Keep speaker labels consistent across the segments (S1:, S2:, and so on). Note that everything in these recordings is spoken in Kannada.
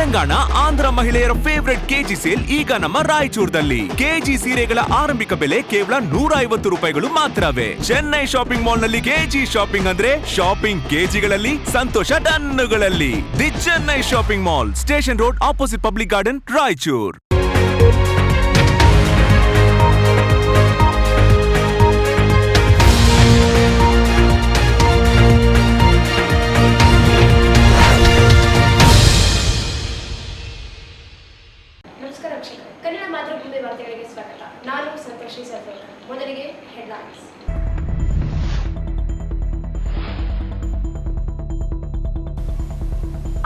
S1: ತೆಲಂಗಾಣ ಆಂಧ್ರ ಮಹಿಳೆಯರ ಫೇವರೆಟ್ ಕೆಜಿ ಸೇಲ್ ಈಗ ನಮ್ಮ ರಾಯಚೂರದಲ್ಲಿ ಕೆಜಿ ಸೀರೆಗಳ ಆರಂಭಿಕ ಬೆಲೆ ಕೇವಲ 150 ರೂಪಾಯಿಗಳು ಮಾತ್ರವೇ. ಚೆನ್ನೈ ಶಾಪಿಂಗ್ ಮಾಲ್ ನಲ್ಲಿ ಕೆಜಿ ಶಾಪಿಂಗ್ ಅಂದ್ರೆ ಶಾಪಿಂಗ್ ಕೆಜಿಗಳಲ್ಲಿ, ಸಂತೋಷ ಟನ್ನುಗಳಲ್ಲಿ. The Chennai shopping mall, station road, opposite public garden, Raichur.
S2: ನಮಸ್ಕಾರ ವೀಕ್ಷಕರೇ, ಕನ್ನಡ ಮಾತೃಭೂಮಿ ವಾರ್ತೆಗಳಿಗೆ ಸ್ವಾಗತ. ನಾನು ಸಂತೋಷಿ ಸರ್ವೇಕರ್. ಮೊದಲಿಗೆ ಹೆಡ್ಲೈನ್ಸ್.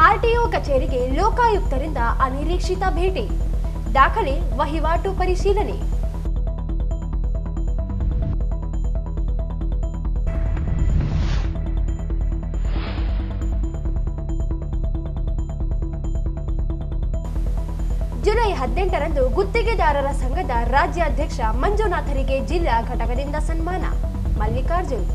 S2: ಆರ್ಟಿಒ ಕಚೇರಿಗೆ ಲೋಕಾಯುಕ್ತರಿಂದ ಅನಿರೀಕ್ಷಿತ ಭೇಟಿ, ದಾಖಲೆ ವಹಿವಾಟು ಪರಿಶೀಲನೆ. ಜುಲೈ 18ರಂದು ಗುತ್ತಿಗೆದಾರರ ಸಂಘದ ರಾಜ್ಯಾಧ್ಯಕ್ಷ ಮಂಜುನಾಥರಿಗೆ ಜಿಲ್ಲಾ ಘಟಕದಿಂದ ಸನ್ಮಾನ. ಮಲ್ಲಿಕಾರ್ಜುನ್.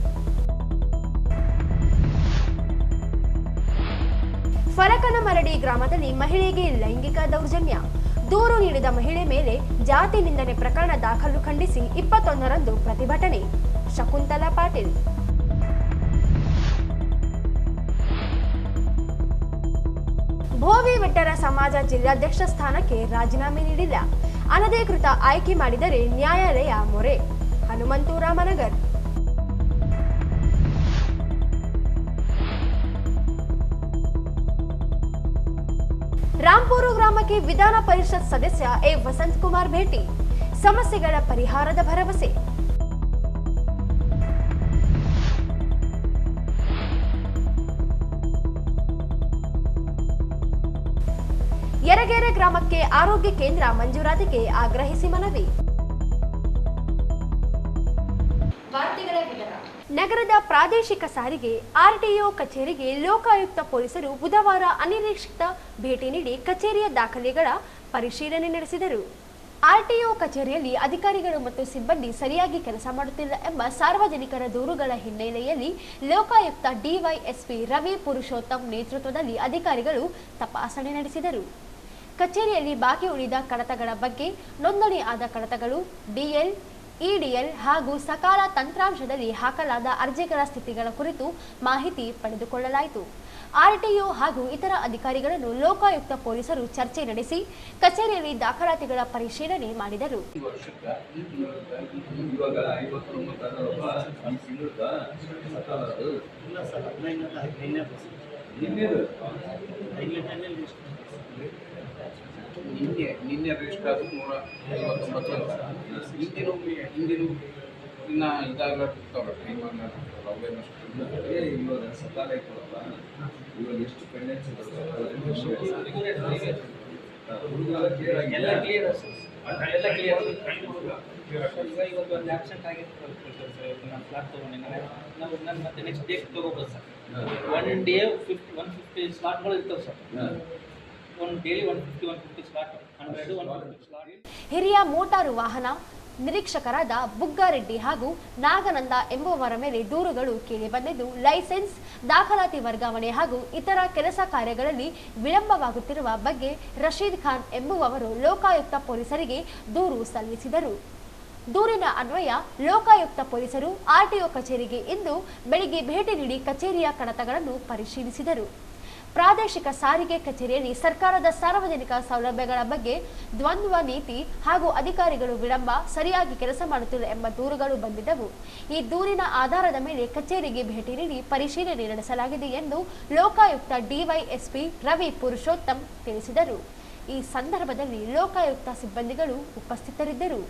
S2: ಫಲಕನಮರಡಿ ಗ್ರಾಮದಲ್ಲಿ ಮಹಿಳೆಗೆ ಲೈಂಗಿಕ ದೌರ್ಜನ್ಯ, ದೂರು ನೀಡಿದ ಮಹಿಳೆ ಮೇಲೆ ಜಾತಿ ನಿಂದನೆ ಪ್ರಕರಣ ದಾಖಲು ಖಂಡಿಸಿ 21ರಂದು ಪ್ರತಿಭಟನೆ. ಶಕುಂತಲಾ ಪಾಟೀಲ್. ಭೋವಿ ವಿಠ್ಠಲ ಸಮಾಜ ಜಿಲ್ಲಾಧ್ಯಕ್ಷ ಸ್ಥಾನಕ್ಕೆ ರಾಜೀನಾಮೆ ನೀಡಿಲ್ಲ, ಅನಧಿಕೃತ ಆಯ್ಕೆ ಮಾಡಿದರೆ ನ್ಯಾಯಾಲಯ ಮೊರೆ. ಹನುಮಂತು ರಾಮನಗರ್. ರಾಂಪುರ ಗ್ರಾಮಕ್ಕೆ ವಿಧಾನ ಪರಿಷತ್ ಸದಸ್ಯ ಎ ವಸಂತ್ ಕುಮಾರ್ ಭೇಟಿ, ಸಮಸ್ಯೆಗಳ ಪರಿಹಾರದ ಭರವಸೆ. ಯರಗೇರೆ ಗ್ರಾಮಕ್ಕೆ ಆರೋಗ್ಯ ಕೇಂದ್ರ ಮಂಜೂರಾತಿಗೆ ಆಗ್ರಹಿಸಿ ಮನವಿ. ನಗರದ ಪ್ರಾದೇಶಿಕ ಸಾರಿಗೆ ಆರ್ಟಿಒ ಕಚೇರಿಗೆ ಲೋಕಾಯುಕ್ತ ಪೊಲೀಸರು ಬುಧವಾರ ಅನಿರೀಕ್ಷಿತ ಭೇಟಿ ನೀಡಿ ಕಚೇರಿಯ ದಾಖಲೆಗಳ ಪರಿಶೀಲನೆ ನಡೆಸಿದರು. ಆರ್ಟಿಒ ಕಚೇರಿಯಲ್ಲಿ ಅಧಿಕಾರಿಗಳು ಮತ್ತು ಸಿಬ್ಬಂದಿ ಸರಿಯಾಗಿ ಕೆಲಸ ಮಾಡುತ್ತಿಲ್ಲ ಎಂಬ ಸಾರ್ವಜನಿಕರ ದೂರುಗಳ ಹಿನ್ನೆಲೆಯಲ್ಲಿ ಲೋಕಾಯುಕ್ತ ಡಿವೈಎಸ್ಪಿ ರವಿ ಪುರುಷೋತ್ತಮ್ ನೇತೃತ್ವದಲ್ಲಿ ಅಧಿಕಾರಿಗಳು ತಪಾಸಣೆ ನಡೆಸಿದರು. ಕಚೇರಿಯಲ್ಲಿ ಬಾಕಿ ಉಳಿದ ಕಡತಗಳ ಬಗ್ಗೆ, ನೋಂದಣಿ ಆದ ಕಡತಗಳು, ಡಿಎಲ್, ಇಡಿಎಲ್ ಹಾಗೂ ಸಕಾಲ ತಂತ್ರಾಂಶದಲ್ಲಿ ಹಾಕಲಾದ ಅರ್ಜಿಗಳ ಸ್ಥಿತಿಗಳ ಕುರಿತು ಮಾಹಿತಿ ಪಡೆದುಕೊಳ್ಳಲಾಯಿತು. ಆರ್ಟಿಒ ಹಾಗೂ ಇತರ ಅಧಿಕಾರಿಗಳನ್ನು ಲೋಕಾಯುಕ್ತ ಪೊಲೀಸರು ಚರ್ಚೆ ನಡೆಸಿ ಕಚೇರಿಯಲ್ಲಿ ದಾಖಲಾತಿಗಳ ಪರಿಶೀಲನೆ ಮಾಡಿದರು.
S3: ನಿನ್ನೆ ರಿಜಿಸ್ಟರ್ ಆದರೂ 159 ಹಿಂದಿನ ಇನ್ನು ಇದಾಗ್ಲತ್ತಿರ್ತಾವ್ರೆ ಇವಾಗ ಸಕಾಲ ಕೊಡಲ್ಲ. ಇವಾಗ ಎಷ್ಟು ಪೆಂಡೆನ್ಸ್ ಎಲ್ಲ ಕ್ಲಿಯರ್ ಇವತ್ತು ಒಂದು ಆಬ್ಸೆಂಟ್ ಆಗಿರ್ತಾರೆ ಸರ್. ನಾನು ಫ್ಲಾಟ್ ತೊಗೊಂಡಿದ್ದೀನಿ, ನಾನು ಮತ್ತೆ ನೆಕ್ಸ್ಟ್ ಡೇ ತೊಗೋಬೋದು ಸರ್. 1 ಡೇ 150 ಸ್ಲಾಟ್ಗಳು ಇರ್ತವೆ ಸರ್. Daily 150 slot, 100 150 slot.
S2: ಹಿರಿಯ ಮೋಟಾರು ವಾಹನ ನಿರೀಕ್ಷಕರಾದ ಬುಗ್ಗಾರೆಡ್ಡಿ ಹಾಗೂ ನಾಗನಂದ ಎಂಬುವವರ ಮೇಲೆ ದೂರುಗಳು ಕೇಳಿಬಂದಿದ್ದು, ಲೈಸೆನ್ಸ್, ದಾಖಲಾತಿ ವರ್ಗಾವಣೆ ಹಾಗೂ ಇತರ ಕೆಲಸ ಕಾರ್ಯಗಳಲ್ಲಿ ವಿಳಂಬವಾಗುತ್ತಿರುವ ಬಗ್ಗೆ ರಶೀದ್ ಖಾನ್ ಎಂಬುವವರು ಲೋಕಾಯುಕ್ತ ಪೊಲೀಸರಿಗೆ ದೂರು ಸಲ್ಲಿಸಿದರು. ದೂರಿನ ಅನ್ವಯ ಲೋಕಾಯುಕ್ತ ಪೊಲೀಸರು ಆರ್ಟಿಒ ಕಚೇರಿಗೆ ಇಂದು ಬೆಳಿಗ್ಗೆ ಭೇಟಿ ನೀಡಿ ಕಚೇರಿಯ ಕಡತಗಳನ್ನು ಪರಿಶೀಲಿಸಿದರು. ಪ್ರಾದೇಶಿಕ ಸಾರಿಗೆ ಕಚೇರಿಯಲ್ಲಿ ಸರ್ಕಾರದ ಸಾರ್ವಜನಿಕ ಸೌಲಭ್ಯಗಳ ಬಗ್ಗೆ ದ್ವಂದ್ವ ನೀತಿ ಹಾಗೂ ಅಧಿಕಾರಿಗಳು ವಿಳಂಬ, ಸರಿಯಾಗಿ ಕೆಲಸ ಮಾಡುತ್ತಿಲ್ಲ ಎಂಬ ದೂರುಗಳು ಬಂದಿದ್ದವು. ಈ ದೂರಿನ ಆಧಾರದ ಮೇಲೆ ಕಚೇರಿಗೆ ಭೇಟಿ ನೀಡಿ ಪರಿಶೀಲನೆ ನಡೆಸಲಾಗಿದೆ ಎಂದು ಲೋಕಾಯುಕ್ತ ಡಿವೈಎಸ್ಪಿ ರವಿ ಪುರುಷೋತ್ತಮ್ ತಿಳಿಸಿದರು. ಈ ಸಂದರ್ಭದಲ್ಲಿ ಲೋಕಾಯುಕ್ತ ಸಿಬ್ಬಂದಿಗಳು ಉಪಸ್ಥಿತರಿದ್ದರು.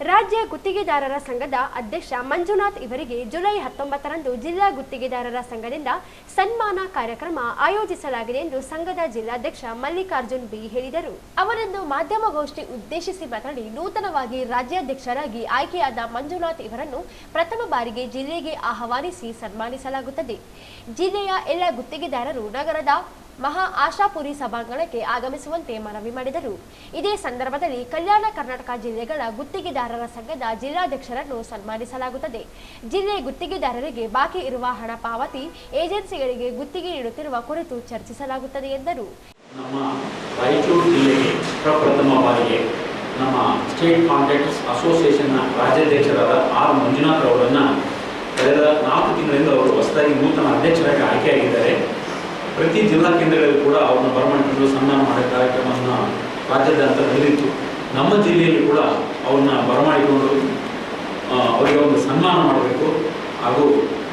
S2: ರಾಜ್ಯ ಗುತ್ತಿಗೆದಾರರ ಸಂಘದ ಅಧ್ಯಕ್ಷ ಮಂಜುನಾಥ್ ಇವರಿಗೆ ಜುಲೈ 19ರಂದು ಜಿಲ್ಲಾ ಗುತ್ತಿಗೆದಾರರ ಸಂಘದಿಂದ ಸನ್ಮಾನ ಕಾರ್ಯಕ್ರಮ ಆಯೋಜಿಸಲಾಗಿದೆ ಎಂದು ಸಂಘದ ಜಿಲ್ಲಾಧ್ಯಕ್ಷ ಮಲ್ಲಿಕಾರ್ಜುನ್ ಬಿ ಹೇಳಿದರು. ಅವರನ್ನು ಮಾಧ್ಯಮಗೋಷ್ಠಿ ಉದ್ದೇಶಿಸಿ ಮಾತನಾಡಿ, ನೂತನವಾಗಿ ರಾಜ್ಯಾಧ್ಯಕ್ಷರಾಗಿ ಆಯ್ಕೆಯಾದ ಮಂಜುನಾಥ್ ಇವರನ್ನು ಪ್ರಥಮ ಬಾರಿಗೆ ಜಿಲ್ಲೆಗೆ ಆಹ್ವಾನಿಸಿ ಸನ್ಮಾನಿಸಲಾಗುತ್ತದೆ. ಜಿಲ್ಲೆಯ ಎಲ್ಲ ಗುತ್ತಿಗೆದಾರರು ನಗರದ ಮಹಾ ಆಶಾಪುರಿ ಸಭಾಂಗಣಕ್ಕೆ ಆಗಮಿಸುವಂತೆ ಮನವಿ ಮಾಡಿದರು. ಇದೇ ಸಂದರ್ಭದಲ್ಲಿ ಕಲ್ಯಾಣ ಕರ್ನಾಟಕ ಜಿಲ್ಲೆಗಳ ಗುತ್ತಿಗೆದಾರರ ಸಂಘದ ಜಿಲ್ಲಾಧ್ಯಕ್ಷರನ್ನು ಸನ್ಮಾನಿಸಲಾಗುತ್ತದೆ. ಜಿಲ್ಲೆ ಗುತ್ತಿಗೆದಾರರಿಗೆ ಬಾಕಿ ಇರುವ ಹಣ ಪಾವತಿ, ಏಜೆನ್ಸಿಗಳಿಗೆ ಗುತ್ತಿಗೆ ನೀಡುತ್ತಿರುವ ಕುರಿತು ಚರ್ಚಿಸಲಾಗುತ್ತದೆ ಎಂದರು.
S4: ನಮ್ಮ ರಾಯಚೂರು ಜಿಲ್ಲೆಗೆ ಪ್ರಪ್ರಥಮ ಬಾರಿಗೆ ನಮ್ಮ ಸ್ಟೇಟ್ ಕಾಂಟ್ರಾಕ್ಟರ್ಸ್ ಅಸೋಸಿಯೇಷನ್ನ ರಾಜ್ಯಾಧ್ಯಕ್ಷರಾದ ಆರ್ ಮಂಜುನಾಥ್ ಅವರನ್ನು ಕಳೆದ 4 ತಿಂಗಳಿಂದ ಅವರು ಹೊಸದಾಗಿ ನೂತನ ಅಧ್ಯಕ್ಷರಾಗಿ ಆಯ್ಕೆಯಾಗಿದ್ದಾರೆ. ಪ್ರತಿ ಜಿಲ್ಲಾ ಕೇಂದ್ರಗಳಲ್ಲಿ ಕೂಡ ಅವ್ರನ್ನ ಬರಮಾಡಿಕೊಂಡು ಸನ್ಮಾನ ಮಾಡೋ ಕಾರ್ಯಕ್ರಮವನ್ನು ರಾಜ್ಯಾದ್ಯಂತ ನಡೆದಿತ್ತು. ನಮ್ಮ ಜಿಲ್ಲೆಯಲ್ಲಿ ಕೂಡ ಅವ್ರನ್ನ ಬರಮಾಡಿಕೊಂಡು ಅವರಿಗೆ ಒಂದು ಸನ್ಮಾನ ಮಾಡಬೇಕು ಹಾಗೂ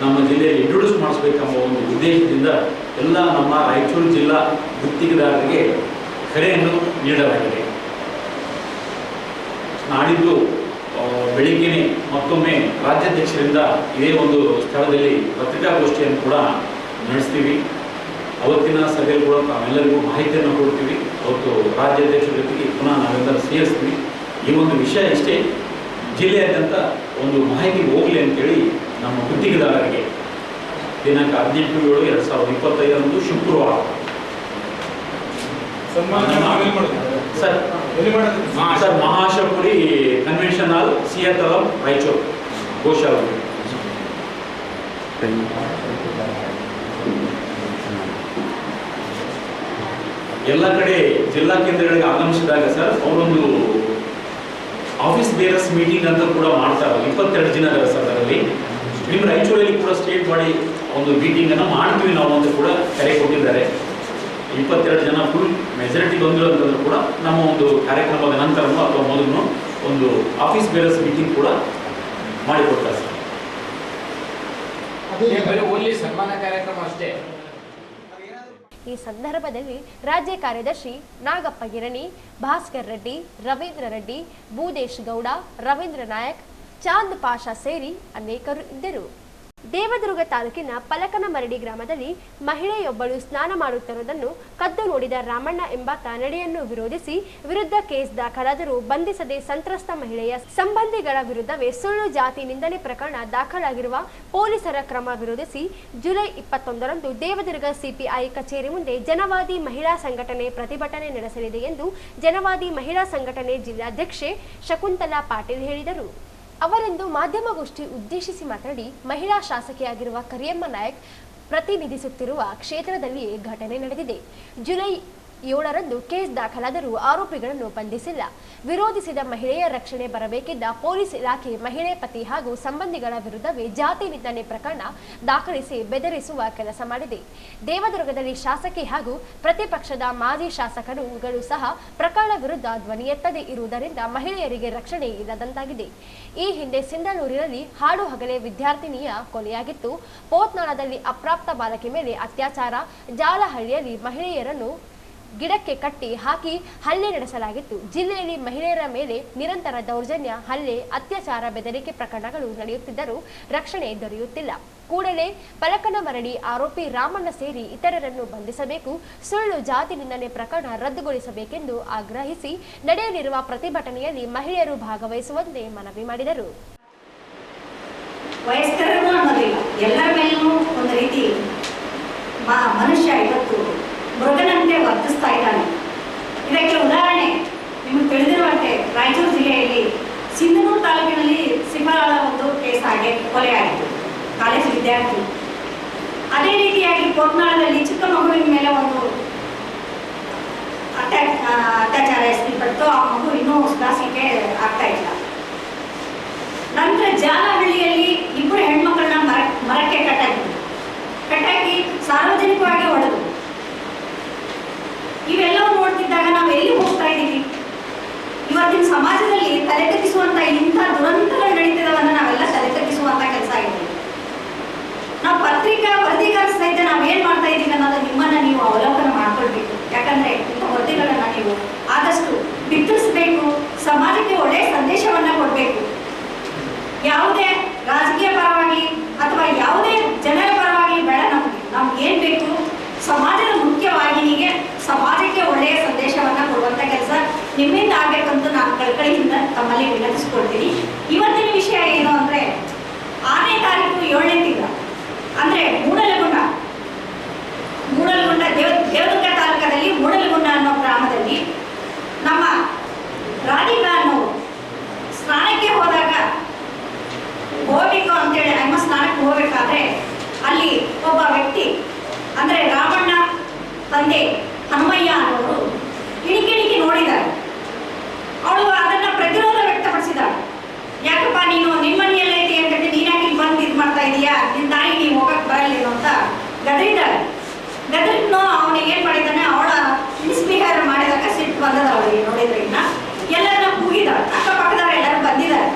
S4: ನಮ್ಮ ಜಿಲ್ಲೆಯಲ್ಲಿ ಇಂಟ್ರೊಡ್ಯೂಸ್ ಮಾಡಿಸ್ಬೇಕೆಂಬ ಒಂದು ಉದ್ದೇಶದಿಂದ ಎಲ್ಲ ನಮ್ಮ ರಾಯಚೂರು ಜಿಲ್ಲಾ ಗುತ್ತಿಗೆದಾರರಿಗೆ ಕರೆಯನ್ನು ನೀಡಲಾಗಿದೆ. ನಾಡಿದ್ದು ಬೆಳಿಗ್ಗೆನೇ ಮತ್ತೊಮ್ಮೆ ರಾಜ್ಯಾಧ್ಯಕ್ಷರಿಂದ ಇದೇ ಒಂದು ಸ್ಥಳದಲ್ಲಿ ಪತ್ರಿಕಾಗೋಷ್ಠಿಯನ್ನು ಕೂಡ ನಡೆಸ್ತೀವಿ. ಅವತ್ತಿನ ಸಭೆಯಲ್ಲಿ ಕೂಡ ತಾವೆಲ್ಲರಿಗೂ ಮಾಹಿತಿಯನ್ನು ಕೊಡ್ತೀವಿ. ಅವತ್ತು ರಾಜ್ಯಾಧ್ಯಕ್ಷರ ಜೊತೆಗೆ ಪುನಃ ನಾವೆಲ್ಲರೂ ಸೇರಿಸ್ತೀವಿ. ಈ ಒಂದು ವಿಷಯ ಇಷ್ಟೇ, ಜಿಲ್ಲೆಯಾದ್ಯಂತ ಒಂದು ಮಾಹಿತಿ ಹೋಗಲಿ ಅಂತೇಳಿ ನಮ್ಮ ಗುತ್ತಿಗೆದಾರರಿಗೆ ದಿನಾಂಕ 18/7/2025 ಶುಕ್ರವಾರ ಸರ್ ಮಹಾಶಪುರಿ ಕನ್ವೆನ್ಷನ್ ಹಾಲ್, ಸಿಎತಲಂ, ರಾಯಚೂರು, ಗೋಶಾಲೆ. ಎಲ್ಲ ಕಡೆ ಜಿಲ್ಲಾ ಕೇಂದ್ರಗಳಿಗೆ ಆಗಮಿಸಿದಾಗ ಸರ್ ಅವರೊಂದು ಆಫೀಸ್ ಬೇರಸ್ ಮೀಟಿಂಗ್ ಅಂತ ಕೂಡ ಮಾಡ್ತಾರೆ. 22 ಜನ ಇದ್ದಾರೆ ಸರ್ ಅದರಲ್ಲಿ. ನಿಮ್ಮ ರಾಯಚೂರಲ್ಲಿ ಕೂಡ ಸ್ಟೇಟ್ ಬಾಡಿ ಒಂದು ಮೀಟಿಂಗನ್ನು ಮಾಡ್ತೀವಿ ನಾವು ಅಂತ ಕೂಡ ಕರೆ ಕೊಟ್ಟಿದ್ದಾರೆ. 22 ಜನ ಫುಲ್ ಮೆಜಾರಿಟಿ ಬಂದರು ಅಂತಂದ್ರೂ ಕೂಡ ನಮ್ಮ ಒಂದು ಕಾರ್ಯಕ್ರಮದ ನಂತರನೂ ಅಥವಾ ಮೊದಲು ಒಂದು ಆಫೀಸ್ ಬೇರಸ್ ಮೀಟಿಂಗ್ ಕೂಡ ಮಾಡಿಕೊಡ್ತಾರೆ ಸರ್.
S5: ಬರೀ ಓನ್ಲಿ ಸನ್ಮಾನ ಕಾರ್ಯಕ್ರಮ ಅಷ್ಟೇ.
S2: ಈ ಸಂದರ್ಭದಲ್ಲಿ ರಾಜ್ಯ ಕಾರ್ಯದರ್ಶಿ ನಾಗಪ್ಪ ಗಿರಣಿ, ಭಾಸ್ಕರ್ ರೆಡ್ಡಿ, ರವೀಂದ್ರ ರೆಡ್ಡಿ, ಭೂದೇಶ್ ಗೌಡ, ರವೀಂದ್ರ ನಾಯಕ್, ಚಾಂದ್ ಪಾಷಾ ಸೇರಿ ಅನೇಕರು ಇದ್ದರು. ದೇವದುರ್ಗ ತಾಲೂಕಿನ ಪಲಕನಮರಡಿ ಗ್ರಾಮದಲ್ಲಿ ಮಹಿಳೆಯೊಬ್ಬಳು ಸ್ನಾನ ಮಾಡುತ್ತಿರುವುದನ್ನು ಕದ್ದು ನೋಡಿದ ರಾಮಣ್ಣ ಎಂಬಾತ ನಡೆಯನ್ನು ವಿರೋಧಿಸಿ ವಿರುದ್ಧ ಕೇಸ್ ದಾಖಲಾದರೂ ಬಂಧಿಸದೆ ಸಂತ್ರಸ್ತ ಮಹಿಳೆಯ ಸಂಬಂಧಿಗಳ ವಿರುದ್ಧವೇ ಸುಳ್ಳು ಜಾತಿ ನಿಂದನೆ ಪ್ರಕರಣ ದಾಖಲಾಗಿರುವ ಪೊಲೀಸರ ಕ್ರಮ ವಿರೋಧಿಸಿ ಜುಲೈ 21ರಂದು ದೇವದುರ್ಗ ಸಿಪಿಐ ಕಚೇರಿ ಮುಂದೆ ಜನವಾದಿ ಮಹಿಳಾ ಸಂಘಟನೆ ಪ್ರತಿಭಟನೆ ನಡೆಸಲಿದೆ ಎಂದು ಜನವಾದಿ ಮಹಿಳಾ ಸಂಘಟನೆ ಜಿಲ್ಲಾಧ್ಯಕ್ಷೆ ಶಕುಂತಲಾ ಪಾಟೀಲ್ ಹೇಳಿದರು. ಅವರೆಂದು ಮಾಧ್ಯಮಗೋಷ್ಠಿ ಉದ್ದೇಶಿಸಿ ಮಾತನಾಡಿ, ಮಹಿಳಾ ಶಾಸಕಿಯಾಗಿರುವ ಕರಿಯಮ್ಮ ನಾಯಕ್ ಪ್ರತಿನಿಧಿಸುತ್ತಿರುವ ಕ್ಷೇತ್ರದಲ್ಲಿಯೇ ಘಟನೆ ನಡೆದಿದೆ. ಜುಲೈ 7ರಂದು ಕೇಸ್ ದಾಖಲಾದರೂ ಆರೋಪಿಗಳನ್ನು ಬಂಧಿಸಿಲ್ಲ. ವಿರೋಧಿಸಿದ ಮಹಿಳೆಯ ರಕ್ಷಣೆ ಬರಬೇಕಿದ್ದ ಪೊಲೀಸ್ ಇಲಾಖೆ ಮಹಿಳೆ ಪತಿ ಹಾಗೂ ಸಂಬಂಧಿಗಳ ವಿರುದ್ಧವೇ ಜಾತಿ ನಿಂದನೆ ಪ್ರಕರಣ ದಾಖಲಿಸಿ ಬೆದರಿಸುವ ಕೆಲಸ ಮಾಡಿದೆ. ದೇವದುರ್ಗದಲ್ಲಿ ಶಾಸಕಿ ಹಾಗೂ ಪ್ರತಿಪಕ್ಷದ ಮಾಜಿ ಶಾಸಕರುಗಳು ಸಹ ಪ್ರಕರಣ ವಿರುದ್ಧ ಧ್ವನಿ ಎತ್ತದೇ ಇರುವುದರಿಂದ ಮಹಿಳೆಯರಿಗೆ ರಕ್ಷಣೆ ಇಲ್ಲದಂತಾಗಿದೆ. ಈ ಹಿಂದೆ ಸಿಂಧನೂರಿನಲ್ಲಿ ಹಾಡು ಹಗಲೇ ವಿದ್ಯಾರ್ಥಿನಿಯ ಕೊಲೆಯಾಗಿತ್ತು. ಪೋತ್ನಾಳದಲ್ಲಿ ಅಪ್ರಾಪ್ತ ಬಾಲಕಿ ಮೇಲೆ ಅತ್ಯಾಚಾರ, ಜಾಲಹಳ್ಳಿಯಲ್ಲಿ ಮಹಿಳೆಯರನ್ನು ಗಿಡಕ್ಕೆ ಕಟ್ಟಿ ಹಾಕಿ ಹಲ್ಲೆ ನಡೆಸಲಾಗಿತ್ತು. ಜಿಲ್ಲೆಯಲ್ಲಿ ಮಹಿಳೆಯರ ಮೇಲೆ ನಿರಂತರ ದೌರ್ಜನ್ಯ, ಹಲ್ಲೆ, ಅತ್ಯಾಚಾರ, ಬೆದರಿಕೆ ಪ್ರಕರಣಗಳು ನಡೆಯುತ್ತಿದ್ದರೂ ರಕ್ಷಣೆ ದೊರೆಯುತ್ತಿಲ್ಲ. ಕೂಡಲೇ ಪಲಕನಮರಡಿ ಆರೋಪಿ ರಾಮಣ್ಣ ಸೇರಿ ಇತರರನ್ನು ಬಂಧಿಸಬೇಕು, ಸುಳ್ಳು ಜಾತಿ ನಿಂದನೆ ಪ್ರಕರಣ ರದ್ದುಗೊಳಿಸಬೇಕೆಂದು ಆಗ್ರಹಿಸಿ ನಡೆಯಲಿರುವ ಪ್ರತಿಭಟನೆಯಲ್ಲಿ ಮಹಿಳೆಯರು ಭಾಗವಹಿಸುವಂತೆ ಮನವಿ ಮಾಡಿದರು.
S6: ವಯಸ್ಕರನ್ನು ಅನ್ನೋದಿಲ್ಲ, ಎಲ್ಲರ ಮೇಲೂ ಒಂದು ರೀತಿ ಮನುಷ್ಯ ಇವತ್ತು ಮೃಗನಂತೆ ವರ್ತಿಸ್ತಾ ಇದ್ದಾನೆ. ಇದಕ್ಕೆ ಉದಾಹರಣೆ ನಿಮಗೆ ತಿಳಿದಿರುವಂತೆ ರಾಯಚೂರು ಜಿಲ್ಲೆಯಲ್ಲಿ ಸಿಂಧನೂರು ತಾಲೂಕಿನಲ್ಲಿ ಸಿಂಹರಾಳ ಒಂದು ಕೇಸ್ ಆಗಿ ಕೊಲೆಯಾಗಿತ್ತು, ಕಾಲೇಜು ವಿದ್ಯಾರ್ಥಿ. ಅದೇ ರೀತಿಯಾಗಿ ಪೋತ್ನಾಳದಲ್ಲಿ ಚಿಕ್ಕ ಮಗುವಿನ ಮೇಲೆ ಒಂದು ಅತ್ಯಾಚಾರ ಎಸಗಲ್ಪಟ್ಟು ಆ ಮಗು ಇನ್ನೂ ಸುಧಾರಿಸಲಿಕ್ಕೆ ಆಗ್ತಾ ಇಲ್ಲ. ನಂತರ ಜಾಲಹಳ್ಳಿಯಲ್ಲಿ 2 ಹೆಣ್ಮಕ್ಳನ್ನ ಮರಕ್ಕೆ ಕಟ್ಟಾಕಿ ಸಾರ್ವಜನಿಕವಾಗಿ ಹೊಡೆದು. ಇವೆಲ್ಲವೂ ನೋಡ್ತಿದ್ದಾಗ ನಾವು ಎಲ್ಲಿ ಹೋಗ್ತಾ ಇದ್ದೀವಿ? ಇವತ್ತಿನ ಸಮಾಜದಲ್ಲಿ ತಲೆ ತಗ್ಗಿಸುವಂತ ಇಂಥ ದುರಂತಗಳು ನಡೀತಿದಾವನ್ನ ನಾವೆಲ್ಲ ತಲೆ ತಗ್ಗಿಸುವಂತ ಕೆಲಸ ಆಗಿದೆ. ನಾವು ಪತ್ರಿಕಾ ವರದಿಗಾರ ಸಹಿತ ನಾವೇನ್ ಮಾಡ್ತಾ ಇದ್ದೀವಿ ಅನ್ನೋದು ನಿಮ್ಮನ್ನ ನೀವು ಅವಲೋಕನ ಮಾಡ್ಕೊಳ್ಬೇಕು. ಯಾಕಂದ್ರೆ ಇಂಥ ವರದಿಗಳನ್ನ ನೀವು ಆದಷ್ಟು ಬಿತ್ತರಿಸಬೇಕು, ಸಮಾಜಕ್ಕೆ ಒಳ್ಳೆಯ ಸಂದೇಶವನ್ನ ಕೊಡಬೇಕು. ಯಾವುದೇ ರಾಜಕೀಯ ಪರವಾಗಿ ಅಥವಾ ಯಾವುದೇ ಜನರ ಪರವಾಗಿ ಬೇಡ, ನಮ್ಗೆ ಏನ್ ಬೇಕು, ಸಮಾಜದ ಮುಖ್ಯವಾಹಿನಿಗೆ ಸಮಾಜಕ್ಕೆ ಒಳ್ಳೆಯ ಸಂದೇಶವನ್ನ ಕೊಡುವಂತ ಕೆಲಸ ನಿಮ್ಮಿಂದ ಆಗ್ಬೇಕಂತ ನಾನು ಕಳಕಳಿಯಿಂದ ತಮ್ಮಲ್ಲಿ ವಿನಂತಿಸ್ಕೊಳ್ತೀನಿ. ಇವತ್ತಿನ ವಿಷಯ ಏನು ಅಂದ್ರೆ 6ನೇ ತಾರೀಕು 7ನೇ ತಿಂಗಳ ಅಂದ್ರೆ ಮೂಡಲಗುಂಡ ದೇವದುರ್ಗ ಹನುಮಯ್ಯ ಅನ್ನೋರು ಇಣಿಕೆ ನೋಡಿದ್ದಾರೆ. ಅವಳು ಅದನ್ನ ಪ್ರತಿರೋಧ ವ್ಯಕ್ತಪಡಿಸಿದಾಳೆ. ಯಾಕಪ್ಪ ನೀನು ನಿಮ್ಮ ಮನೆಯಲ್ಲೇ ಐತಿ ಅಂತಂದ್ರೆ ನೀನಾಗಿ ಬಂದು ಇದು ಮಾಡ್ತಾ ಇದೀಯಾ, ನಿನ್ನ ತಾಯಿ ನೀವು ಹೋಗಕ್ಕೆ ಬರಲಿಲ್ಲ ಅಂತ ಗದರಿದ್ದಾಳೆ. ಗದರಿನೋ ಅವನಿಗೆ ಏನ್ ಮಾಡಿದ್ದಾನೆ, ಅವಳ ಮಿಸ್ಬಿಹೇವ್ ಮಾಡಿದಾಗ ಸಿಟ್ಟು ಬಂದದ ಅವಳಿಗೆ ನೋಡಿದ್ರೆ. ಎಲ್ಲರನ್ನ ಕೂಗಿದಾಳೆ, ಅಕ್ಕಪಕ್ಕದವ್ರು ಎಲ್ಲರೂ ಬಂದಿದ್ದಾರೆ.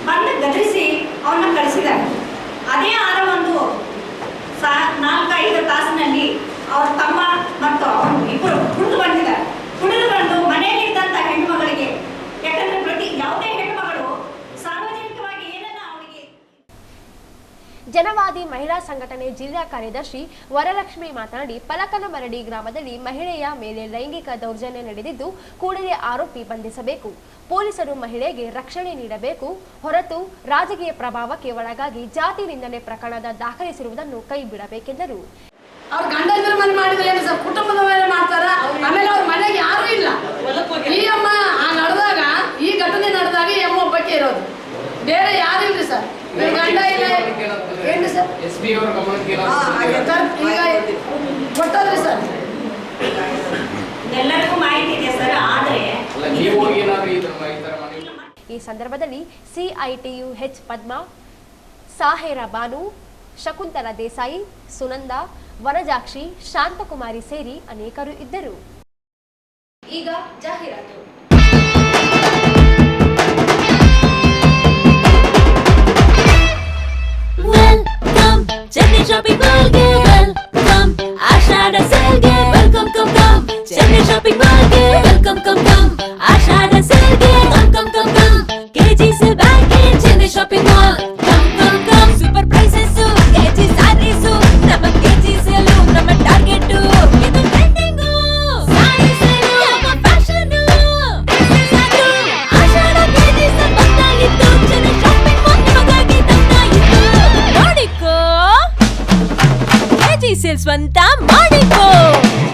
S6: ಬಂದು ಗದರಿಸಿ ಅವನ್ನ ಕಳಿಸಿದ್ದಾರೆ. ಅದೇ ಆದ ಒಂದು 4-5 ತಾಸಿನಲ್ಲಿ ಅವ್ರ ತಮ್ಮ ಮತ್ತು ಅವನು ಇಬ್ಬರು ಕುಡಿದು ಬಂದಿದ್ದಾರೆ. ಕುಡಿದು ಬಂದು ಮನೆಯಲ್ಲಿದ್ದಂಥ ಹೆಣ್ಣುಮಗಳಿಗೆ, ಯಾಕಂದ್ರೆ ಯಾವುದೇ ಹೆಣ್ಣುಮಗಳು ಸಾರ್ವಜನಿಕವಾಗಿ ಏನನ್ನ ಅವಳಿಗೆ.
S2: ಜನವಾದಿ ಮಹಿಳಾ ಸಂಘಟನೆ ಜಿಲ್ಲಾ ಕಾರ್ಯದರ್ಶಿ ವರಲಕ್ಷ್ಮಿ ಮಾತನಾಡಿ, ಪಲಕನಮರಡಿ ಗ್ರಾಮದಲ್ಲಿ ಮಹಿಳೆಯ ಮೇಲೆ ಲೈಂಗಿಕ ದೌರ್ಜನ್ಯ ನಡೆದಿದ್ದು ಕೂಡಲೇ ಆರೋಪಿ ಬಂಧಿಸಬೇಕು. ಪೊಲೀಸರು ಮಹಿಳೆಗೆ ರಕ್ಷಣೆ ನೀಡಬೇಕು ಹೊರತು ರಾಜಕೀಯ ಪ್ರಭಾವಕ್ಕೆ ಒಳಗಾಗಿ ಜಾತಿ ನಿಂದನೆ ಪ್ರಕರಣ ದಾಖಲಿಸಿರುವುದನ್ನು ಕೈ ಬಿಡಬೇಕೆಂದರು.
S7: ಅವ್ರ ಗಂಡ ಮನೆ ಮಾಡಿದ್ರೆ ಏನು ಸರ್, ಕುಟುಂಬದ ಮೇಲೆ ಮಾಡ್ತಾರ. ಆಮೇಲೆ ಅವ್ರ ಮನೆಗೆ ಯಾರು ಇಲ್ಲ. ಈ ಅಮ್ಮ ನಡೆದಾಗ, ಈ ಘಟನೆ ನಡೆದಾಗ ಈ ಅಮ್ಮ ಒಬ್ಬಕ್ಕೆ ಇರೋದು, ಬೇರೆ ಯಾರು ಇಲ್ರಿ ಸರ್. ಗಂಡ ಇಲ್ಲ ಏನು ಸರ್, ಈಗ ಕೊಟ್ಟದ್ರಿ ಸರ್.
S6: ಎಲ್ಲರಿಗೂ ಮಾಹಿತಿ ಇದೆ ಸರ್. ಆದರೆ
S2: ಈ ಸಂದರ್ಭದಲ್ಲಿ ಸಿಐಟಿಯು ಹೆಚ್ ಪದ್ಮಾ, ಸಾಹೇರಾ ಬಾನು, ಶಕುಂತಲಾ ದೇಸಾಯಿ, ಸುನಂದ, ವನಜಾಕ್ಷಿ, ಶಾಂತಕುಮಾರಿ ಸೇರಿ ಅನೇಕರು ಇದ್ದರು. ಈಗ ಜಾಹೀರಾತು.
S8: Welcome, Chennai Shopping Mall ge. Welcome, Ashada Sale ge. Welcome, come. Chennai Shopping Mall ge. Welcome, come. Ashada Sale ge. Come. KG Sale bag in Chennai Shopping Mall. Come. Super prices, KG sarees, nama KG Sale, nama target. Idu trending, saree sale, nama fashion. This is adu. Ashada KG Sale ಬಂದಾಗಿತ್ತು. Chennai Shopping Mall ನಿಮಗಾಗಿ ತಂದಾಗಿತ್ತು. ಮಾಡಿಕೋ KG Sale ಸ್ವಂತ ಮಾಡಿಕೋ.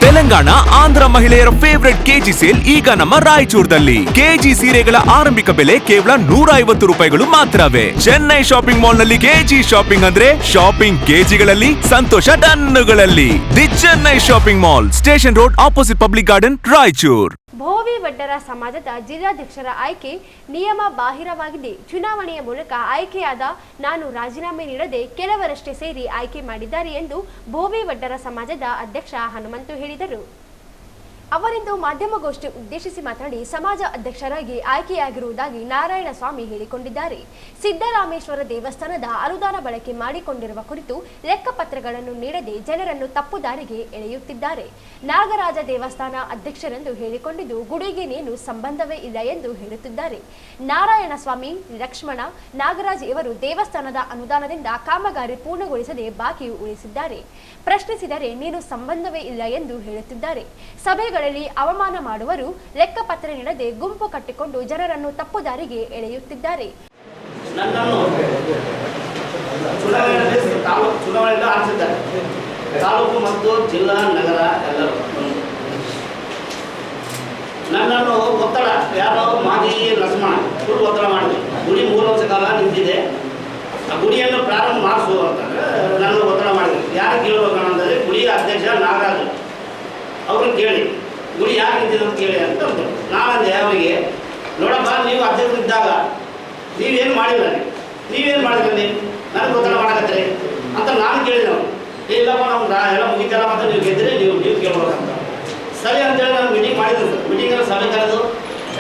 S1: ತೆಲಂಗಾಣ ಆಂಧ್ರ ಮಹಿಳೆಯರ ಫೇವರೆಟ್ ಕೆಜಿ ಸೇಲ್ ಈಗ ನಮ್ಮ ರಾಯಚೂರದಲ್ಲಿ. ಕೆಜಿ ಸೀರೆಗಳ ಆರಂಭಿಕ ಬೆಲೆ ಕೇವಲ 150 ರೂಪಾಯಿಗಳು ಮಾತ್ರವೇ. ಚೆನ್ನೈ ಶಾಪಿಂಗ್ ಮಾಲ್ ನಲ್ಲಿ ಕೆಜಿ ಶಾಪಿಂಗ್ ಅಂದ್ರೆ ಶಾಪಿಂಗ್ ಕೆಜಿಗಳಲ್ಲಿ, ಸಂತೋಷ ಟನ್ನುಗಳಲ್ಲಿ. The Chennai shopping mall, station road, opposite public garden, Raichur.
S2: Bhovi Vaddara ಸಮಾಜದ ಜಿಲ್ಲಾಧ್ಯಕ್ಷರ ಆಯ್ಕೆ ನಿಯಮ ಬಾಹಿರವಾಗಿದೆ. ಚುನಾವಣೆಯ ಮೂಲಕ ಆಯ್ಕೆಯಾದ ನಾನು ರಾಜೀನಾಮೆ ನೀಡದೆ ಕೆಲವರಷ್ಟೇ ಸೇರಿ ಆಯ್ಕೆ ಮಾಡಿದ್ದಾರೆ ಎಂದು ಭೋವಿ ವಡ್ಡರ ಸಮಾಜದ ಅಧ್ಯಕ್ಷ ಹನುಮಂತು ಹೇಳಿದರು. ಅವರಿಂದು ಮಾಧ್ಯಮಗೋಷ್ಠಿ ಉದ್ದೇಶಿಸಿ ಮಾತನಾಡಿ, ಸಮಾಜ ಅಧ್ಯಕ್ಷರಾಗಿ ಆಯ್ಕೆಯಾಗಿರುವುದಾಗಿ ನಾರಾಯಣ ಸ್ವಾಮಿ ಹೇಳಿಕೊಂಡಿದ್ದಾರೆ. ಸಿದ್ದರಾಮೇಶ್ವರ ದೇವಸ್ಥಾನದ ಅನುದಾನ ಬಳಕೆ ಮಾಡಿಕೊಂಡಿರುವ ಕುರಿತು ಲೆಕ್ಕಪತ್ರಗಳನ್ನು ನೀಡದೆ ಜನರನ್ನು ತಪ್ಪು ದಾರಿಗೆ ಎಳೆಯುತ್ತಿದ್ದಾರೆ. ನಾಗರಾಜ ದೇವಸ್ಥಾನ ಅಧ್ಯಕ್ಷರೆಂದು ಹೇಳಿಕೊಂಡಿದ್ದು ಗುಡಿಗೇನೇನು ಸಂಬಂಧವೇ ಇಲ್ಲ ಎಂದು ಹೇಳುತ್ತಿದ್ದಾರೆ. ನಾರಾಯಣ ಸ್ವಾಮಿ, ಲಕ್ಷ್ಮಣ, ನಾಗರಾಜ್ ಇವರು ದೇವಸ್ಥಾನದ ಅನುದಾನದಿಂದ ಕಾಮಗಾರಿ ಪೂರ್ಣಗೊಳಿಸದೆ ಬಾಕಿ ಉಳಿಸಿದ್ದಾರೆ. ಪ್ರಶ್ನಿಸಿದರೆ ನೀನು ಸಂಬಂಧವೇ ಇಲ್ಲ ಎಂದು ಹೇಳುತ್ತಿದ್ದಾರೆ. ಸಭೆಗಳಲ್ಲಿ ಅವಮಾನ ಮಾಡುವರು, ಲೆಕ್ಕಪತ್ರ ನೀಡದೆ ಗುಂಪು ಕಟ್ಟಿಕೊಂಡು ಜನರನ್ನು ತಪ್ಪು ದಾರಿಗೆ ಎಳೆಯುತ್ತಿದ್ದಾರೆ.
S9: ಚುನಾವಣೆಯಿಂದ ಆರಿಸಿದ್ದಾರೆ. ತಾಲೂಕು ಮತ್ತು ಜಿಲ್ಲಾ, ನಗರ ಎಲ್ಲರೂ ನನ್ನನ್ನು ಒತ್ತಡ, ಯಾರೋ ಮಾಜಿ ಲಕ್ಷ್ಮಣ ಫುಲ್ ಒತ್ತಡ ಮಾಡಿದ್ರು. ಗುಡಿ 3 ವರ್ಷ ಕಾಲ ನಿಂತಿದೆ, ಆ ಗುಡಿಯನ್ನು ಪ್ರಾರಂಭ ಮಾಡಿಸು ಅಂತಂದ್ರೆ ನನ್ನ ಒತ್ತಡ ಮಾಡಿದ್ರು. ಯಾರು ಕೇಳಬೇಕಂತಂದರೆ ಗುಡಿಯ ಅಧ್ಯಕ್ಷ ನಾಗರಾಜು ಅವ್ರನ್ನ ಕೇಳಿ, ಗುಡಿ ಯಾರು ನಿಂತಿದೆ ಅಂತ ಕೇಳಿ ಅಂತ ಅಂದರು. ನಾನಂದೆ ಅವರಿಗೆ, ನೋಡಪ್ಪ, ನೀವು ಅಧ್ಯಕ್ಷರಿದ್ದಾಗ ನೀವೇನು ಮಾಡಿಲ್ಲ, ನೀವೇನು ಮಾಡಿದ್ರಿ, ನೀವು ನನಗೆ ಒತ್ತಡ ಮಾಡಕತ್ತೀರಿ ಅಂತ ನಾನು ಕೇಳಿದೆವು. ಇಲ್ಲಪ್ಪ, ನಮ್ಗೆ ಎಲ್ಲ ಮುಗಿತಲ್ಲ, ಮತ್ತು ನೀವು ಗೆದ್ದರೆ ನೀವು ಕೇಳ್ಬೇಕಂತ. ಸರಿ ಅಂತೇಳಿ ನಾನು ಮೀಟಿಂಗ್ ಮಾಡಿದ್ದೆ ಸರ್. ಮೀಟಿಂಗಲ್ಲಿ ಸಭೆ ಕರೆದು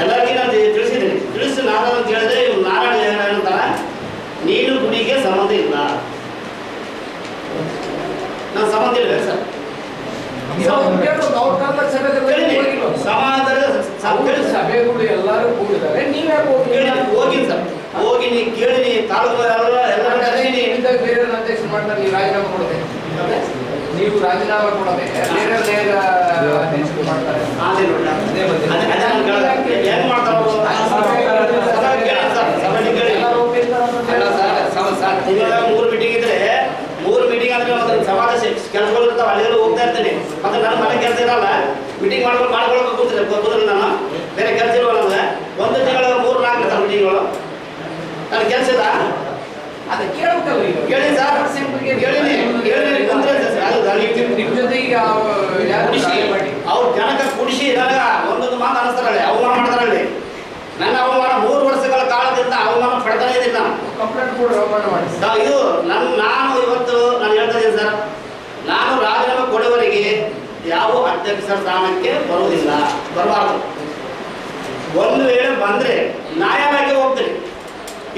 S9: ಎಲ್ಲರಿಗೂ ನಾನು ತಿಳಿಸಿದ್ದೀನಿ. ತಿಳಿಸಿ ನಾರಾಯಣ ಅಂತ ಕೇಳಿದ್ರೆ ನಾರಾಯಣ ಏನಂತಾನೆ, ನೀನು ಗುಡಿಗೆ ಸಂಬಂಧ ಇಲ್ಲ, ನಾನು ಸಂಬಂಧ ಇಲ್ಲ ಸರ್.
S5: ಸಭೆಗಳು ಎಲ್ಲರೂ ಕೂಡಿದ್ದಾರೆ, ನೀವೇ
S9: ಹೋಗಿನಿ ಸರ್, ಹೋಗಿನಿ, ಕೇಳಿನಿ, ತಾಲೂಕು ಎಲ್ಲ
S5: ಬೇರೆ ಅಧ್ಯಕ್ಷ ಮಾಡ್ತಾರೆ. ನೀವು ರಾಜೀನಾಮೆ ಕೊಡದೆ, ನೀವು ರಾಜೀನಾಮೆ ಕೊಡದೆ ಬೇರೆ ಅಧ್ಯಕ್ಷರು ಮಾಡ್ತಾರೆ.
S9: ಹೆಂಗ್ ಮಾಡ್ತಾರ ತಿಂಗಳ 3 ಮೀಟಿಂಗ್ ಇದ್ರೆ 3 ಮೀಟಿಂಗ್ ಅಂದ್ರೆ ಒಂದು ಸಮಾಜ ಕೆಲಸಗಳು ಇರ್ತಾವೆ, ಅಲ್ಲಿಗೆಲ್ಲ ಹೋಗ್ತಾ ಇರ್ತೀನಿ. ಮತ್ತೆ ನನ್ನ ಮನೆ ಕೆಲಸ ಇರಲ್ಲ, ಮೀಟಿಂಗ್ ಮಾಡ್ಕೊಳಕ್ಕೆ ಕೂತ್ರೆ ನಾನು ಬೇರೆ ಕೆಲಸ ಇರುವಲ್ಲ. ನಮಗೆ ಒಂದು ತಿಂಗಳ 3-4 ಇರ್ತಾವೆ ಮೀಟಿಂಗ್ಗಳು. ನನ್ನ ಕೆಲಸ ಇಲ್ಲ,
S5: ಅದೇ ಕೇಳಬೇಕಲ್ಲ.
S9: ಕೇಳಿ ಸರ್, ಕೇಳಿನಿ ಕುಂತ್ರೆ ಹೌದಾ,
S5: ನಿಮ್ಮ ಜೊತೆ ಈಗ ಯಾರು ಮಾಡಿ
S9: ಅವ್ರ ಜನಕ್ಕೆ ಕುಡಿಸಿ ನನಗ ಒಂದೊಂದು ಮಾತು ಅನಿಸ್ತಾರಲ್ಲಿ ಅವಮಾನ ಮಾಡ್ತಾರಲ್ಲಿ. ನನ್ನ ಅವಮಾನ 3 ವರ್ಷಗಳ ಕಾಲದಿಂದ ಅವಮಾನ ಪಡ್ತಾನೆ ಇದ್ದೀನಿ ನಾನು.
S5: ಕಂಪ್ಲೇಂಟ್ ಕೊಡ್ರಿ, ಅವಮಾನ ಮಾಡಿ.
S9: ಇದು ನಾನು ಇವತ್ತು ನಾನು ಹೇಳ್ತಾ ಇದ್ದೀನಿ ಸರ್, ನಾನು ರಾಜೀನಾಮೆ ಕೊಡುವವರೆಗೆ ಯಾವ ಅಧ್ಯಕ್ಷರ ಸ್ಥಾನಕ್ಕೆ ಬರುವುದಿಲ್ಲ, ಬರಬಾರ್ದು. ಒಂದು ವೇಳೆ ಬಂದರೆ ನ್ಯಾಯಾಲಯಕ್ಕೆ ಹೋಗ್ತೀನಿ,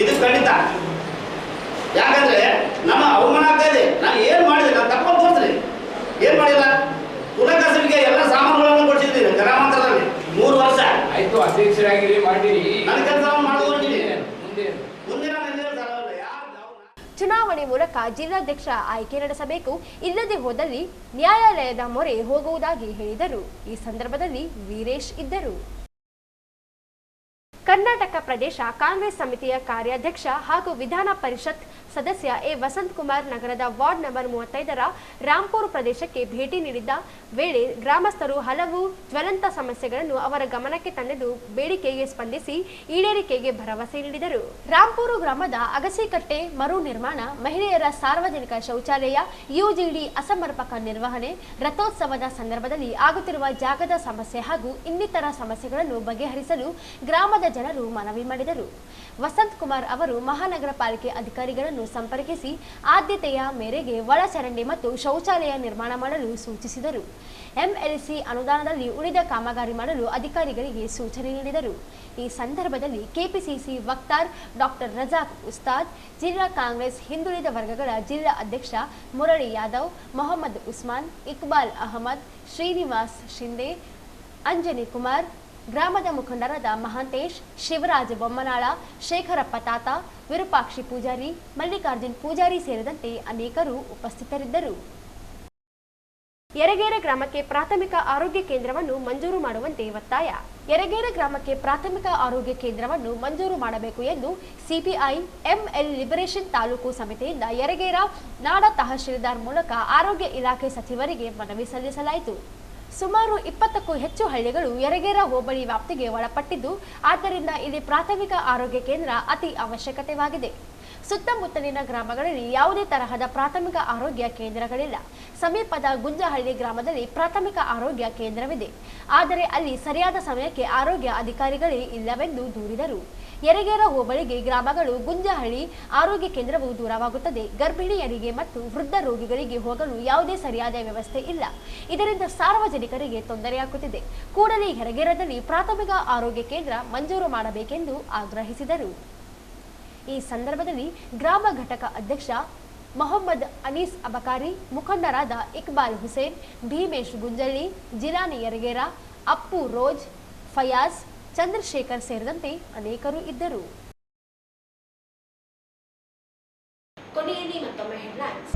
S9: ಇದು ಖಂಡಿತ. ಯಾಕಂದ್ರೆ ನಮ್ಮ ಅವಮಾನ ಆಗ್ತಾ ಇದೆ. ನಾನು ಏನು ಮಾಡಿದೆ, ನಾನು ತಪ್ಪನ್ನು ತೋರಿಸ್ರಿ, ಏನು ಮಾಡಿಲ್ಲ. ಕುಲಕಸಬಿಗೆ ಎಲ್ಲ ಸಾಮಾನುಗಳನ್ನು ಕೊಡಿಸಿದ್ದೀನಿ ಗ್ರಾಮಾಂತರದಲ್ಲಿ 3 ವರ್ಷ
S5: ಆಯ್ತು. ಅಧ್ಯಕ್ಷರಾಗಿರಿ ಮಾಡಿರಿ,
S9: ನನ್ನ ಕೆಲಸವನ್ನು ಮಾಡಿಕೊಂಡಿದ್ದೀನಿ.
S5: ಮುಂದೆ
S9: ಮುಂದೆ ನಾನು ಎಲ್ಲಿ ಹೇಳ್ತಾರಲ್ಲ ಯಾರು
S2: ಚುನಾವಣೆ ಮೂಲಕ ಜಿಲ್ಲಾಧ್ಯಕ್ಷ ಆಯ್ಕೆ ನಡೆಸಬೇಕು, ಇಲ್ಲದೆ ಹೋದಲ್ಲಿ ನ್ಯಾಯಾಲಯದ ಮೊರೆ ಹೋಗುವುದಾಗಿ ಹೇಳಿದರು. ಈ ಸಂದರ್ಭದಲ್ಲಿ ವೀರೇಶ್ ಇದ್ದರು. ಕರ್ನಾಟಕ ಪ್ರದೇಶ ಕಾಂಗ್ರೆಸ್ ಸಮಿತಿಯ ಕಾರ್ಯಾಧ್ಯಕ್ಷ ಹಾಗೂ ವಿಧಾನ ಪರಿಷತ್ ಸದಸ್ಯ ಎ ವಸಂತ್ ಕುಮಾರ್ ನಗರದ ವಾರ್ಡ್ ನಂಬರ್ 35ರ ರಾಂಪುರ ಪ್ರದೇಶಕ್ಕೆ ಭೇಟಿ ನೀಡಿದ್ದ ವೇಳೆ ಗ್ರಾಮಸ್ಥರು ಹಲವು ಜ್ವಲಂತ ಸಮಸ್ಯೆಗಳನ್ನು ಅವರ ಗಮನಕ್ಕೆ ತಂದಿದ್ದು ಬೇಡಿಕೆಗೆ ಸ್ಪಂದಿಸಿ ಈಡೇರಿಕೆಗೆ ಭರವಸೆ ನೀಡಿದರು. ರಾಂಪುರ ಗ್ರಾಮದ ಅಗಸಿಕಟ್ಟೆ ಮರು ನಿರ್ಮಾಣ, ಮಹಿಳೆಯರ ಸಾರ್ವಜನಿಕ ಶೌಚಾಲಯ, ಯುಜಿಡಿ ಅಸಮರ್ಪಕ ನಿರ್ವಹಣೆ, ರಥೋತ್ಸವದ ಸಂದರ್ಭದಲ್ಲಿ ಆಗುತ್ತಿರುವ ಜಾಗದ ಸಮಸ್ಯೆ ಹಾಗೂ ಇನ್ನಿತರ ಸಮಸ್ಯೆಗಳನ್ನು ಬಗೆಹರಿಸಲು ಗ್ರಾಮದ ಜನರು ಮನವಿ ಮಾಡಿದರು. ವಸಂತ್ ಕುಮಾರ್ ಅವರು ಮಹಾನಗರ ಪಾಲಿಕೆ ಅಧಿಕಾರಿಗಳನ್ನು ಸಂಪರ್ಕಿಸಿ ಆದ್ಯತೆಯ ಮೇರೆಗೆ ಒಳಚರಂಡಿ ಮತ್ತು ಶೌಚಾಲಯ ನಿರ್ಮಾಣ ಮಾಡಲು ಸೂಚಿಸಿದರು. ಎಂಎಲ್ಸಿ ಅನುದಾನದಲ್ಲಿ ಉಳಿದ ಕಾಮಗಾರಿ ಮಾಡಲು ಅಧಿಕಾರಿಗಳಿಗೆ ಸೂಚನೆ ನೀಡಿದರು. ಈ ಸಂದರ್ಭದಲ್ಲಿ ಕೆಪಿಸಿಸಿ ವಕ್ತಾರ್ ಡಾಕ್ಟರ್ ರಜಾಕ್ ಉಸ್ತಾದ್, ಜಿಲ್ಲಾ ಕಾಂಗ್ರೆಸ್ ಹಿಂದುಳಿದ ವರ್ಗಗಳ ಜಿಲ್ಲಾ ಅಧ್ಯಕ್ಷ ಮುರಳಿ ಯಾದವ್, ಮೊಹಮ್ಮದ್ ಉಸ್ಮಾನ್, ಇಕ್ಬಾಲ್ ಅಹಮದ್, ಶ್ರೀನಿವಾಸ್ ಶಿಂದೆ, ಅಂಜನಿ ಕುಮಾರ್, ಗ್ರಾಮದ ಮುಖಂಡರಾದ ಮಹಾಂತೇಶ್, ಶಿವರಾಜ್ ಬೊಮ್ಮನಾಳ, ಶೇಖರಪ್ಪ ತಾತ, ವಿರೂಪಾಕ್ಷಿ ಪೂಜಾರಿ, ಮಲ್ಲಿಕಾರ್ಜುನ್ ಪೂಜಾರಿ ಸೇರಿದಂತೆ ಅನೇಕರು ಉಪಸ್ಥಿತರಿದ್ದರು. ಯರಗೇರ ಗ್ರಾಮಕ್ಕೆ ಪ್ರಾಥಮಿಕ ಆರೋಗ್ಯ ಕೇಂದ್ರವನ್ನು ಮಂಜೂರು ಮಾಡುವಂತೆ ಒತ್ತಾಯ. ಯರಗೇರ ಗ್ರಾಮಕ್ಕೆ ಪ್ರಾಥಮಿಕ ಆರೋಗ್ಯ ಕೇಂದ್ರವನ್ನು ಮಂಜೂರು ಮಾಡಬೇಕು ಎಂದು ಸಿಪಿಐ ಎಂಎಲ್ ಲಿಬರೇಷನ್ ತಾಲೂಕು ಸಮಿತಿಯಿಂದ ಯರಗೇರ ನಾಡ ತಹಶೀಲ್ದಾರ್ ಮೂಲಕ ಆರೋಗ್ಯ ಇಲಾಖೆ ಸಚಿವರಿಗೆ ಮನವಿ ಸಲ್ಲಿಸಲಾಯಿತು. ಸುಮಾರು 20ಕ್ಕೂ ಹೆಚ್ಚು ಹಳ್ಳಿಗಳು ಯರಗೇರ ಹೋಬಳಿ ವ್ಯಾಪ್ತಿಗೆ ಒಳಪಟ್ಟಿದ್ದು, ಆದ್ದರಿಂದ ಇಲ್ಲಿ ಪ್ರಾಥಮಿಕ ಆರೋಗ್ಯ ಕೇಂದ್ರ ಅತಿ ಅವಶ್ಯಕತೆಯಾಗಿದೆ. ಸುತ್ತಮುತ್ತಲಿನ ಗ್ರಾಮಗಳಲ್ಲಿ ಯಾವುದೇ ತರಹದ ಪ್ರಾಥಮಿಕ ಆರೋಗ್ಯ ಕೇಂದ್ರಗಳಿಲ್ಲ. ಸಮೀಪದ ಗುಂಜಹಳ್ಳಿ ಗ್ರಾಮದಲ್ಲಿ ಪ್ರಾಥಮಿಕ ಆರೋಗ್ಯ ಕೇಂದ್ರವಿದೆ, ಆದರೆ ಅಲ್ಲಿ ಸರಿಯಾದ ಸಮಯಕ್ಕೆ ಆರೋಗ್ಯ ಅಧಿಕಾರಿಗಳೇ ಇಲ್ಲವೆಂದು ದೂರಿದರು. ಯರಗೇರ ಹೋಬಳಿಗೆ ಗ್ರಾಮಗಳು ಗುಂಜಹಳ್ಳಿ ಆರೋಗ್ಯ ಕೇಂದ್ರವು ದೂರವಾಗುತ್ತದೆ. ಗರ್ಭಿಣಿಯರಿಗೆ ಮತ್ತು ವೃದ್ಧ ರೋಗಿಗಳಿಗೆ ಹೋಗಲು ಯಾವುದೇ ಸರಿಯಾದ ವ್ಯವಸ್ಥೆ ಇಲ್ಲ. ಇದರಿಂದ ಸಾರ್ವಜನಿಕರಿಗೆ ತೊಂದರೆಯಾಗುತ್ತಿದೆ. ಕೂಡಲೇ ಯರಗೇರದಲ್ಲಿ ಪ್ರಾಥಮಿಕ ಆರೋಗ್ಯ ಕೇಂದ್ರ ಮಂಜೂರು ಮಾಡಬೇಕೆಂದು ಆಗ್ರಹಿಸಿದರು. ಈ ಸಂದರ್ಭದಲ್ಲಿ ಗ್ರಾಮ ಘಟಕ ಅಧ್ಯಕ್ಷ ಮೊಹಮ್ಮದ್ ಅನೀಸ್ ಅಬಕಾರಿ, ಮುಖಂಡರಾದ ಇಕ್ಬಾಲ್ ಹುಸೇನ್, ಭೀಮೇಶ್ ಗುಂಜಳ್ಳಿ, ಜಿಲಾನಿ ಯರಗೇರ, ಅಪ್ಪು ರೋಜ್, ಫಯಾಜ್, ಚಂದ್ರಶೇಖರ್ ಸೇರಿದಂತೆ ಅನೇಕರು ಇದ್ದರು. ಕೊನೆಯಲ್ಲಿ ಮತ್ತೊಮ್ಮೆ ಹೆಡ್ಲೈನ್ಸ್.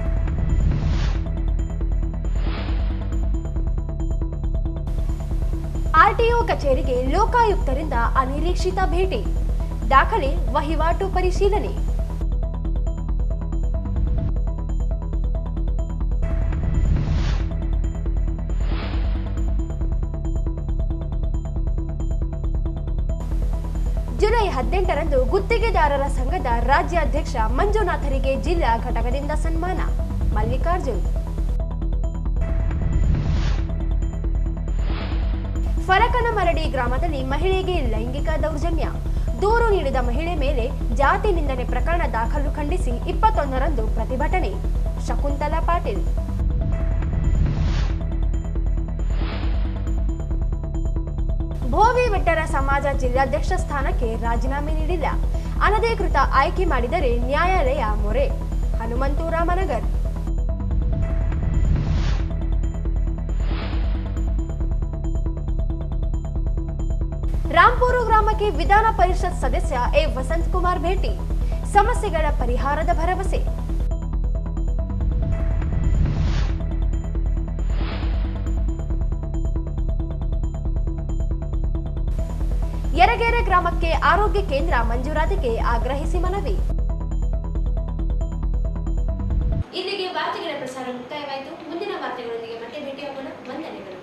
S2: ಆರ್ಟಿಒ ಕಚೇರಿಗೆ ಲೋಕಾಯುಕ್ತರಿಂದ ಅನಿರೀಕ್ಷಿತ ಭೇಟಿ, ದಾಖಲೆ ವಹಿವಾಟು ಪರಿಶೀಲನೆ. ಜುಲೈ 18ರಂದು ಗುತ್ತಿಗೆದಾರರ ಸಂಘದ ರಾಜ್ಯಾಧ್ಯಕ್ಷ ಮಂಜುನಾಥರಿಗೆ ಜಿಲ್ಲಾ ಘಟಕದಿಂದ ಸನ್ಮಾನ, ಮಲ್ಲಿಕಾರ್ಜುನ್. ಫರಕನಮರಡಿ ಗ್ರಾಮದಲ್ಲಿ ಮಹಿಳೆಗೆ ಲೈಂಗಿಕ ದೌರ್ಜನ್ಯ, ದೂರು ನೀಡಿದ ಮಹಿಳೆ ಮೇಲೆ ಜಾತಿ ನಿಂದನೆ ಪ್ರಕರಣ ದಾಖಲು ಖಂಡಿಸಿ 21ರಂದು ಪ್ರತಿಭಟನೆ, ಶಕುಂತಲಾ ಪಾಟೀಲ್. ಭೋವಿ ಬೆಟ್ಟರ ಸಮಾಜ ಜಿಲ್ಲಾಧ್ಯಕ್ಷ ಸ್ಥಾನಕ್ಕೆ ರಾಜೀನಾಮೆ ನೀಡಿಲ್ಲ, ಅನಧಿಕೃತ ಆಯ್ಕೆ ಮಾಡಿದರೆ ನ್ಯಾಯಾಲಯ ಮೊರೆ, ಹನುಮಂತು ರಾಮನಗರ್. ರಾಂಪುರ ಗ್ರಾಮಕ್ಕೆ ವಿಧಾನ ಪರಿಷತ್ ಸದಸ್ಯ ಎ ವಸಂತ್ ಕುಮಾರ್ ಭೇಟಿ, ಸಮಸ್ಯೆಗಳ ಪರಿಹಾರದ ಭರವಸೆ. ಯರಗೇರ ಗ್ರಾಮಕ್ಕೆ ಆರೋಗ್ಯ ಕೇಂದ್ರ ಮಂಜೂರಾತಿಗೆ ಆಗ್ರಹಿಸಿ ಮನವಿ. ಇಲ್ಲಿಗೆ ವಾರ್ತೆಗಳ ಪ್ರಸಾರ ಮುಕ್ತಾಯವಾಯಿತು. ಮುಂದಿನ ವಾರ್ತೆಗಳೊಂದಿಗೆ ಮತ್ತೆ ಭೇಟಿಯಾಗೋಣ. ವಂದನೆಗಳು.